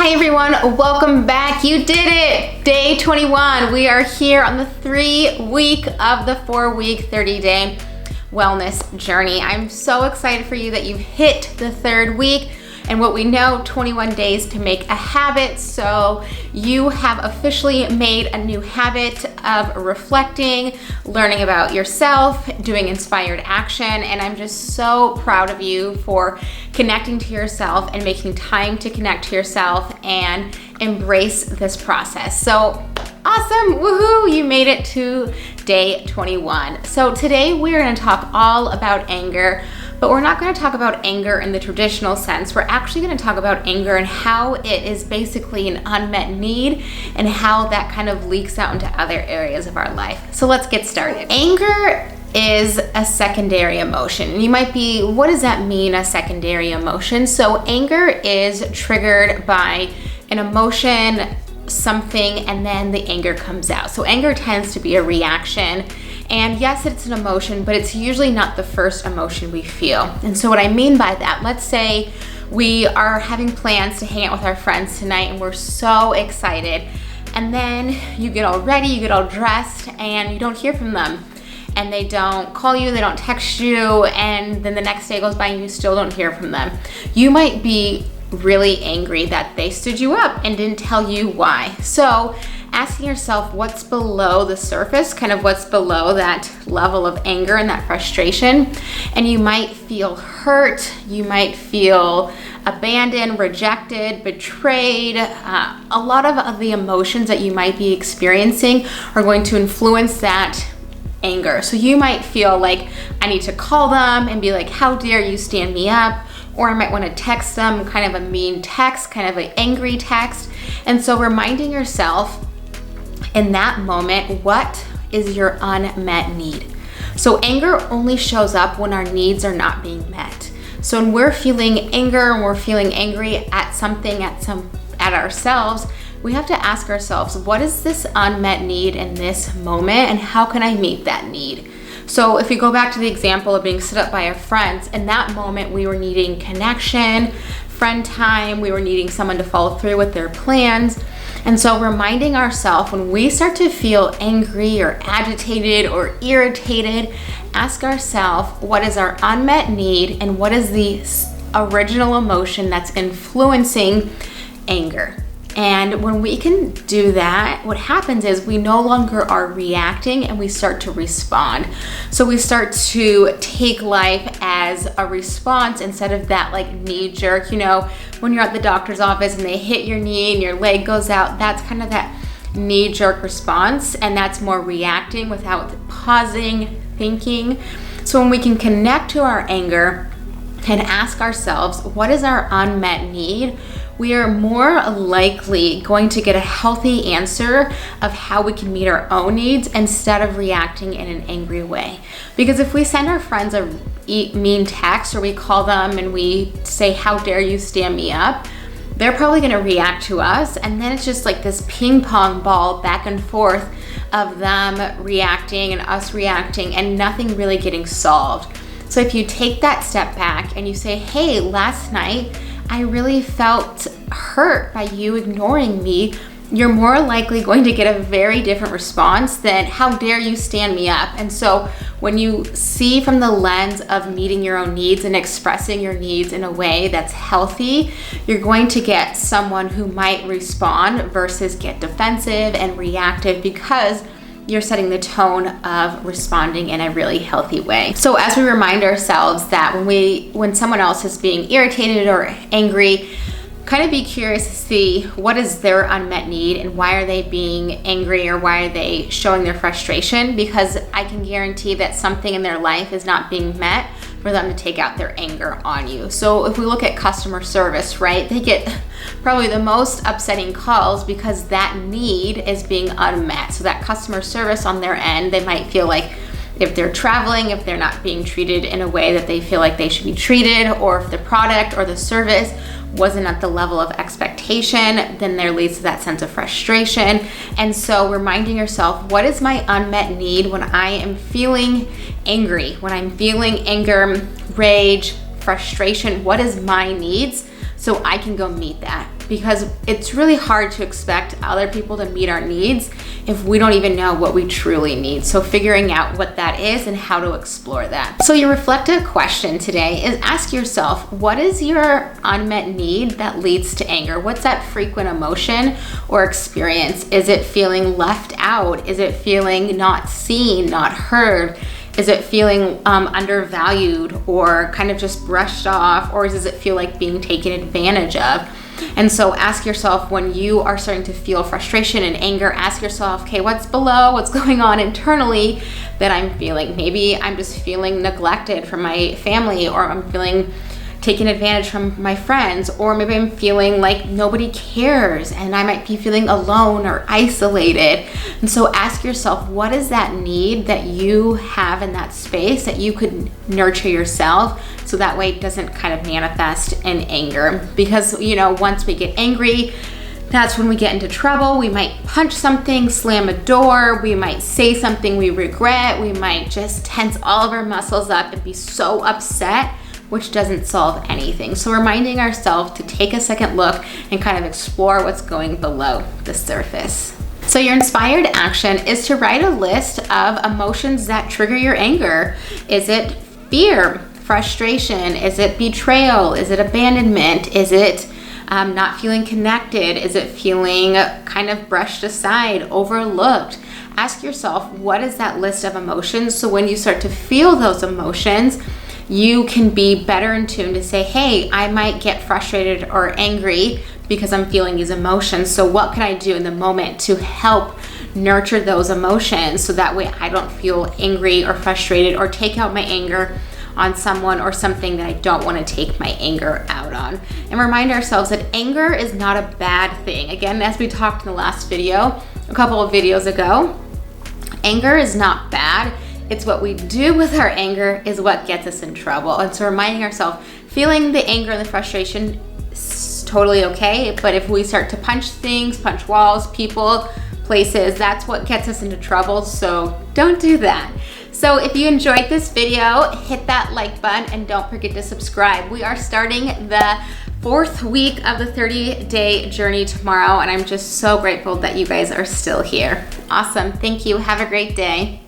Hi everyone, welcome back. You did it! Day 21. We are here on the 3-week of the 4-week 30-day wellness journey. I'm so excited for you that you've hit the 3rd week. And what we know, 21 days to make a habit. So you have officially made a new habit of reflecting, learning about yourself, doing inspired action. And I'm just so proud of you for connecting to yourself and making time to connect to yourself and embrace this process. So awesome, woohoo, you made it to day 21. So today we're gonna talk all about anger. But we're not going to talk about anger in the traditional sense. We're actually going to talk about anger and how it is basically an unmet need and how that kind of leaks out into other areas of our life. So let's get started. Anger is a secondary emotion. And you might be, what does that mean, a secondary emotion? So anger is triggered by an emotion, something, and then the anger comes out. So anger tends to be a reaction. And yes, it's an emotion, but it's usually not the first emotion we feel. And so what I mean by that, let's say we are having plans to hang out with our friends tonight and we're so excited. And then you get all ready, you get all dressed, and you don't hear from them. And they don't call you, they don't text you, and then the next day goes by and you still don't hear from them. You might be really angry that they stood you up and didn't tell you why. So asking yourself what's below the surface, kind of what's below that level of anger and that frustration. And you might feel hurt, you might feel abandoned, rejected, betrayed. A lot of the emotions that you might be experiencing are going to influence that anger. So you might feel like, I need to call them and be like, how dare you stand me up? Or I might want to text them kind of a mean text, kind of an angry text. And so reminding yourself in that moment, what is your unmet need? So anger only shows up when our needs are not being met. So when we're feeling anger and we're feeling angry at something, at ourselves, we have to ask ourselves, what is this unmet need in this moment and how can I meet that need? So if we go back to the example of being stood up by our friends, in that moment we were needing connection, friend time, we were needing someone to follow through with their plans. And so reminding ourselves when we start to feel angry or agitated or irritated, ask ourselves what is our unmet need and what is the original emotion that's influencing anger. And when we can do that, what happens is we no longer are reacting and we start to respond. So we start to take life as a response instead of that like knee jerk, when you're at the doctor's office and they hit your knee and your leg goes out, that's kind of that knee jerk response. And that's more reacting without pausing, thinking. So when we can connect to our anger and ask ourselves, what is our unmet need? We are more likely going to get a healthy answer of how we can meet our own needs instead of reacting in an angry way. Because if we send our friends a mean text or we call them and we say, how dare you stand me up, they're probably gonna react to us. And then it's just like this ping pong ball back and forth of them reacting and us reacting and nothing really getting solved. So if you take that step back and you say, hey, last night, I really felt hurt by you ignoring me, you're more likely going to get a very different response than how dare you stand me up. And so when you see from the lens of meeting your own needs and expressing your needs in a way that's healthy, you're going to get someone who might respond versus get defensive and reactive because you're setting the tone of responding in a really healthy way. So as we remind ourselves that when someone else is being irritated or angry, kind of be curious to see what is their unmet need and why are they being angry or why are they showing their frustration, because I can guarantee that something in their life is not being met for them to take out their anger on you. So if we look at customer service, right, they get probably the most upsetting calls because that need is being unmet. So that customer service on their end, they might feel like if they're traveling, if they're not being treated in a way that they feel like they should be treated, or if the product or the service wasn't at the level of expectation, then there leads to that sense of frustration. And so reminding yourself, what is my unmet need when I am feeling angry, when I'm feeling anger, rage, frustration, what is my needs so I can go meet that. because it's really hard to expect other people to meet our needs if we don't even know what we truly need. So figuring out what that is and how to explore that. So your reflective question today is ask yourself, what is your unmet need that leads to anger? What's that frequent emotion or experience? Is it feeling left out? Is it feeling not seen, not heard? Is it feeling undervalued or kind of just brushed off? Or does it feel like being taken advantage of? And so ask yourself, when you are starting to feel frustration and anger, ask yourself, okay, what's below, what's going on internally that I'm feeling? Maybe I'm just feeling neglected from my family, or I'm feeling taken advantage from my friends, or maybe I'm feeling like nobody cares and I might be feeling alone or isolated. And so ask yourself, what is that need that you have in that space that you could nurture yourself, so that way it doesn't kind of manifest in anger? Because, you know, once we get angry, that's when we get into trouble. We might punch something, slam a door, we might say something we regret, we might just tense all of our muscles up and be so upset, which doesn't solve anything. So reminding ourselves to take a second look and kind of explore what's going below the surface. So your inspired action is to write a list of emotions that trigger your anger. Is it fear, frustration? Is it betrayal? Is it abandonment? Is it not feeling connected? Is it feeling kind of brushed aside, overlooked? Ask yourself, what is that list of emotions? So when you start to feel those emotions, you can be better in tune to say, hey, I might get frustrated or angry because I'm feeling these emotions. So what can I do in the moment to help nurture those emotions, so that way I don't feel angry or frustrated or take out my anger on someone or something that I don't want to take my anger out on. And remind ourselves that anger is not a bad thing. Again, as we talked in the last video, a couple of videos ago, anger is not bad. It's what we do with our anger is what gets us in trouble. And so reminding ourselves, feeling the anger and the frustration is totally okay, but if we start to punch things, punch walls, people, places, that's what gets us into trouble. So don't do that. So if you enjoyed this video, hit that like button and don't forget to subscribe. We are starting the 4th week of the 30-day journey tomorrow, and I'm just so grateful that you guys are still here. Awesome. Thank you. Have a great day.